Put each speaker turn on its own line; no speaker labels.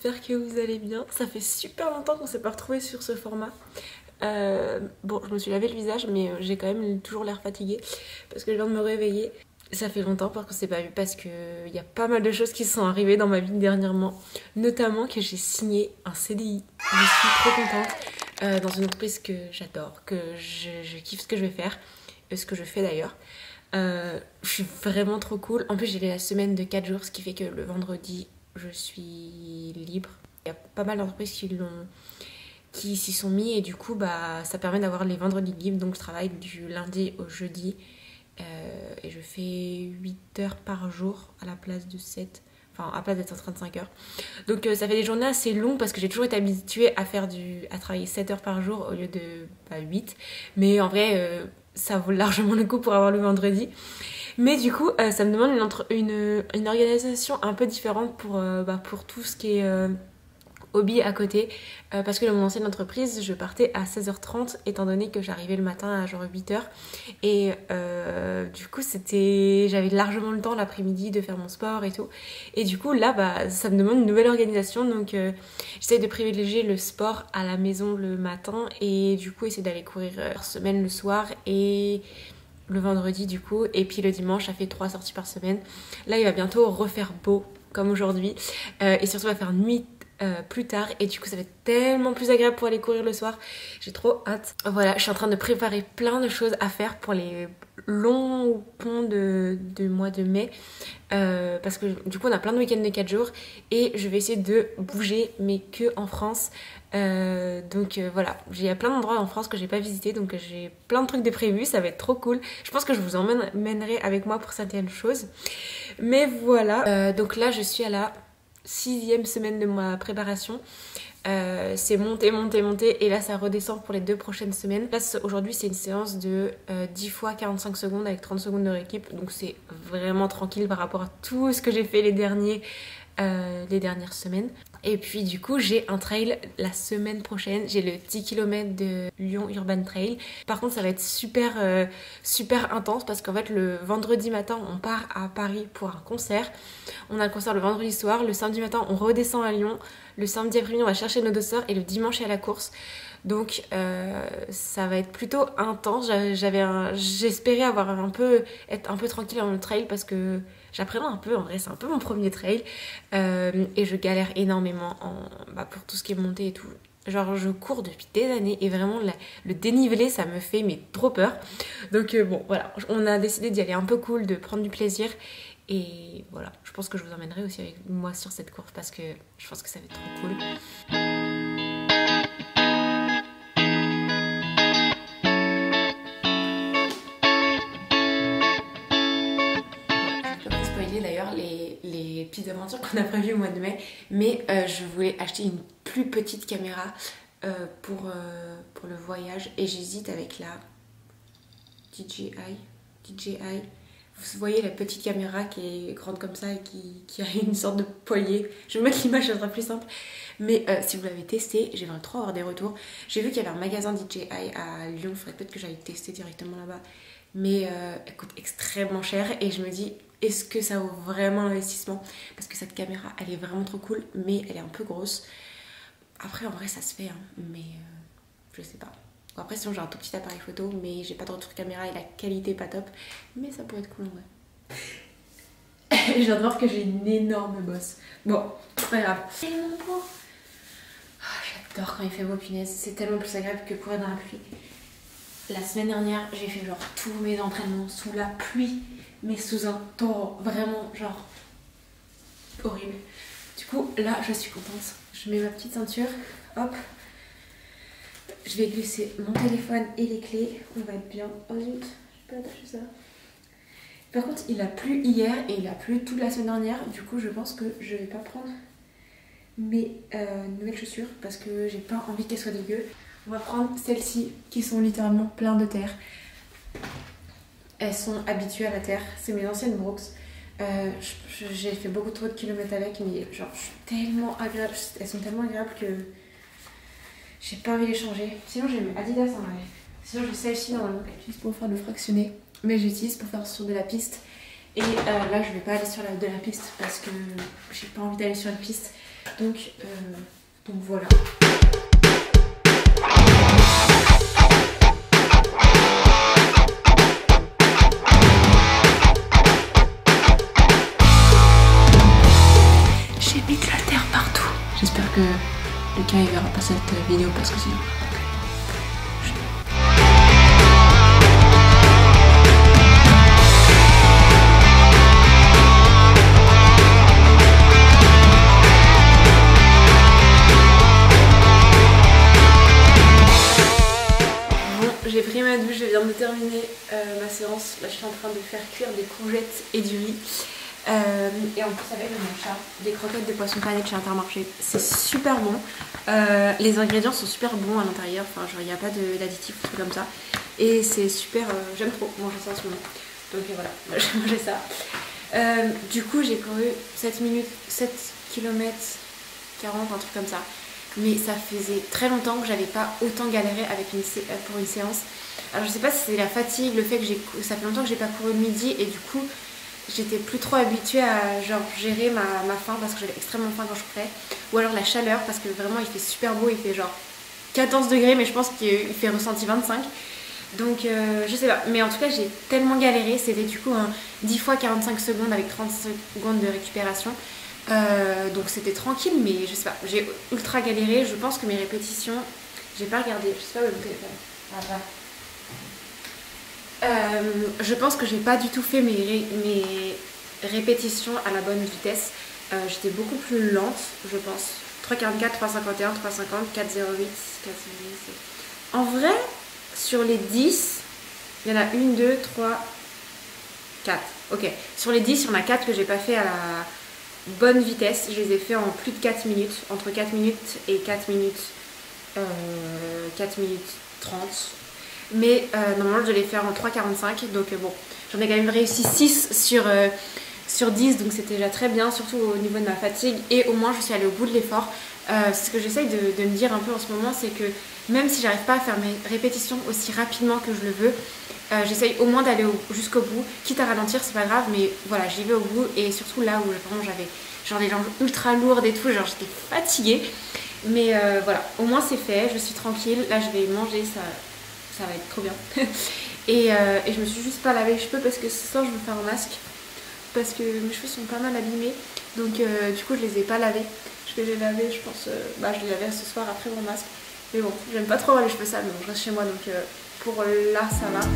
j'espère que vous allez bien. Ça fait super longtemps qu'on s'est pas retrouvés sur ce format. Bon, je me suis lavé le visage, mais j'ai quand même toujours l'air fatiguée parce que je viens de me réveiller. Ça fait longtemps qu'on s'est pas vu parce qu'il y a pas mal de choses qui sont arrivées dans ma vie dernièrement, notamment que j'ai signé un CDI. Je suis trop contente dans une entreprise que j'adore, que je kiffe ce que je vais faire, ce que je fais d'ailleurs. Je suis vraiment trop cool. En plus, j'ai la semaine de 4 jours, ce qui fait que le vendredi, je suis libre. Il y a pas mal d'entreprises qui s'y sont mis et du coup, bah, ça permet d'avoir les vendredis libres. Donc, je travaille du lundi au jeudi et je fais 8 heures par jour à la place de 7. Enfin, à la place d'être en 35 heures. Donc, ça fait des journées assez longues parce que j'ai toujours été habituée à travailler 7 heures par jour au lieu de 8. Mais en vrai, ça vaut largement le coup pour avoir le vendredi. Mais du coup, ça me demande une organisation un peu différente pour tout ce qui est hobby à côté. Parce que dans mon ancienne entreprise, je partais à 16h30 étant donné que j'arrivais le matin à genre 8h. Et du coup, j'avais largement le temps l'après-midi de faire mon sport et tout. Et du coup, là, bah, ça me demande une nouvelle organisation. Donc, j'essaie de privilégier le sport à la maison le matin. Et du coup, essayer d'aller courir par semaine le soir et le vendredi du coup, et puis le dimanche ça fait 3 sorties par semaine. Là il va bientôt refaire beau comme aujourd'hui et surtout il va faire nuit plus tard et du coup ça va être tellement plus agréable pour aller courir le soir. J'ai trop hâte. Voilà, je suis en train de préparer plein de choses à faire pour les longs ponts de mois de mai parce que du coup on a plein de week-ends de 4 jours et je vais essayer de bouger mais que en France. Donc voilà, il y a plein d'endroits en France que j'ai pas visité, donc j'ai plein de trucs de prévus, ça va être trop cool. Je pense que je vous emmènerai avec moi pour certaines choses. Mais voilà, donc là je suis à la 6e semaine de ma préparation. C'est monté et là ça redescend pour les 2 prochaines semaines. Là aujourd'hui c'est une séance de 10 fois 45 secondes avec 30 secondes de récup, donc c'est vraiment tranquille par rapport à tout ce que j'ai fait les dernières semaines. Et puis du coup j'ai un trail la semaine prochaine, j'ai le 10 km de Lyon Urban Trail. Par contre ça va être super intense parce qu'en fait le vendredi matin on part à Paris pour un concert. On a le concert le vendredi soir, le samedi matin on redescend à Lyon, le samedi après-midi on va chercher nos dosseurs et le dimanche il y a la course. Donc ça va être plutôt intense. J'espérais être un peu tranquille dans le trail parce que j'appréhende un peu, en vrai c'est un peu mon premier trail et je galère énormément pour tout ce qui est montée et tout. Genre je cours depuis des années et vraiment le dénivelé ça me fait mais trop peur. Donc bon voilà, on a décidé d'y aller un peu cool, de prendre du plaisir. Et voilà, je pense que je vous emmènerai aussi avec moi sur cette course parce que je pense que ça va être trop cool. D'ailleurs les petites aventures qu'on a prévues au mois de mai, mais je voulais acheter une plus petite caméra pour le voyage et j'hésite avec la DJI. Vous voyez la petite caméra qui est grande comme ça et qui a une sorte de poignée. Je vais mettre l'image, ça sera plus simple. Mais si vous l'avez testé, j'aimerais trop avoir des retours. J'ai vu qu'il y avait un magasin DJI à Lyon, il faudrait peut-être que j'aille tester directement là-bas. Mais elle coûte extrêmement cher et je me dis, est-ce que ça vaut vraiment l'investissement? Parce que cette caméra, elle est vraiment trop cool, mais elle est un peu grosse. Après, en vrai, ça se fait, hein, mais je sais pas. Après, sinon, j'ai un tout petit appareil photo, mais j'ai pas de retour caméra et la qualité est pas top. Mais ça pourrait être cool en vrai. Je viens de voir que j'ai une énorme bosse. Bon, c'est pas grave. Tellement beau. J'adore quand il fait beau, punaise. C'est tellement plus agréable que courir dans la pluie. La semaine dernière, j'ai fait genre tous mes entraînements sous la pluie, mais sous un temps vraiment genre horrible. Du coup, là, je suis contente. Je mets ma petite ceinture, hop. Je vais glisser mon téléphone et les clés. On va être bien. Oh zut, je peux attacher ça. Par contre, il a plu hier et il a plu toute la semaine dernière. Du coup, je pense que je vais pas prendre mes nouvelles chaussures parce que j'ai pas envie qu'elles soient dégueu. On va prendre celles-ci qui sont littéralement pleines de terre. Elles sont habituées à la terre. C'est mes anciennes Brooks. J'ai fait beaucoup trop de kilomètres avec, mais genre je suis tellement agréable. Elles sont tellement agréables que j'ai pas envie de les changer. Sinon j'ai mes Adidas en vrai. Sinon j'ai celle-ci normalement que j'utilise pour faire le fractionné. Mais j'utilise pour faire sur de la piste. Et là je vais pas aller sur de la piste parce que j'ai pas envie d'aller sur la piste. Donc voilà. J'ai mis de la terre partout. J'espère que Lucas il verra pas cette vidéo parce que sinon... J'ai pris ma douche, je viens de terminer ma séance. Là je suis en train de faire cuire des courgettes et du riz. Et en plus avec mon chat, des croquettes de poisson pané de chez Intermarché. C'est super bon. Les ingrédients sont super bons à l'intérieur. Enfin genre il n'y a pas d'additifs ou trucs comme ça. Et c'est super, j'aime trop manger ça en ce moment. Donc voilà, je vais manger ça. Du coup j'ai couru 7 km 40, un truc comme ça. Mais ça faisait très longtemps que j'avais pas autant galéré avec pour une séance. Alors je sais pas si c'est la fatigue, le fait que ça fait longtemps que j'ai pas couru le midi et du coup j'étais plus trop habituée à genre gérer ma faim parce que j'avais extrêmement faim quand je courais. Ou alors la chaleur parce que vraiment il fait super beau, il fait genre 14 degrés mais je pense qu'il fait ressenti 25. Donc je sais pas, mais en tout cas j'ai tellement galéré, c'était du coup 10 fois 45 secondes avec 30 secondes de récupération. Donc c'était tranquille, mais je sais pas, j'ai ultra galéré. Je pense que mes répétitions, j'ai pas regardé, je sais pas où est mon téléphone. Je pense que j'ai pas du tout fait mes répétitions à la bonne vitesse. J'étais beaucoup plus lente, je pense. 3,44, 3,51, 3,50, 4,08, 4,08. En vrai, sur les 10, il y en a 1, 2, 3, 4. Ok, sur les 10, il y en a 4 que j'ai pas fait à la bonne vitesse. Je les ai fait en plus de 4 minutes, entre 4 minutes et 4 minutes 30. Mais normalement je vais les faire en 3,45. Donc bon, j'en ai quand même réussi 6 sur 10. Donc c'était déjà très bien, surtout au niveau de ma fatigue. Et au moins je suis allée au bout de l'effort. C'est ce que j'essaye de me dire un peu en ce moment, c'est que même si j'arrive pas à faire mes répétitions aussi rapidement que je le veux, j'essaye au moins d'aller jusqu'au bout, quitte à ralentir, c'est pas grave, mais voilà, j'y vais au bout. Et surtout là où vraiment j'avais genre des jambes ultra lourdes et tout, genre j'étais fatiguée. Mais voilà, au moins c'est fait, je suis tranquille. Là je vais manger, ça va être trop bien. Et je me suis juste pas lavé les cheveux parce que ce soir je vais faire un masque. Parce que mes cheveux sont pas mal abîmés. Donc du coup je les ai pas lavés. Je vais les laver, je pense, je les laverai ce soir après mon masque. Mais bon, j'aime pas trop avoir les cheveux sales, mais bon, je reste chez moi, donc pour là ça va.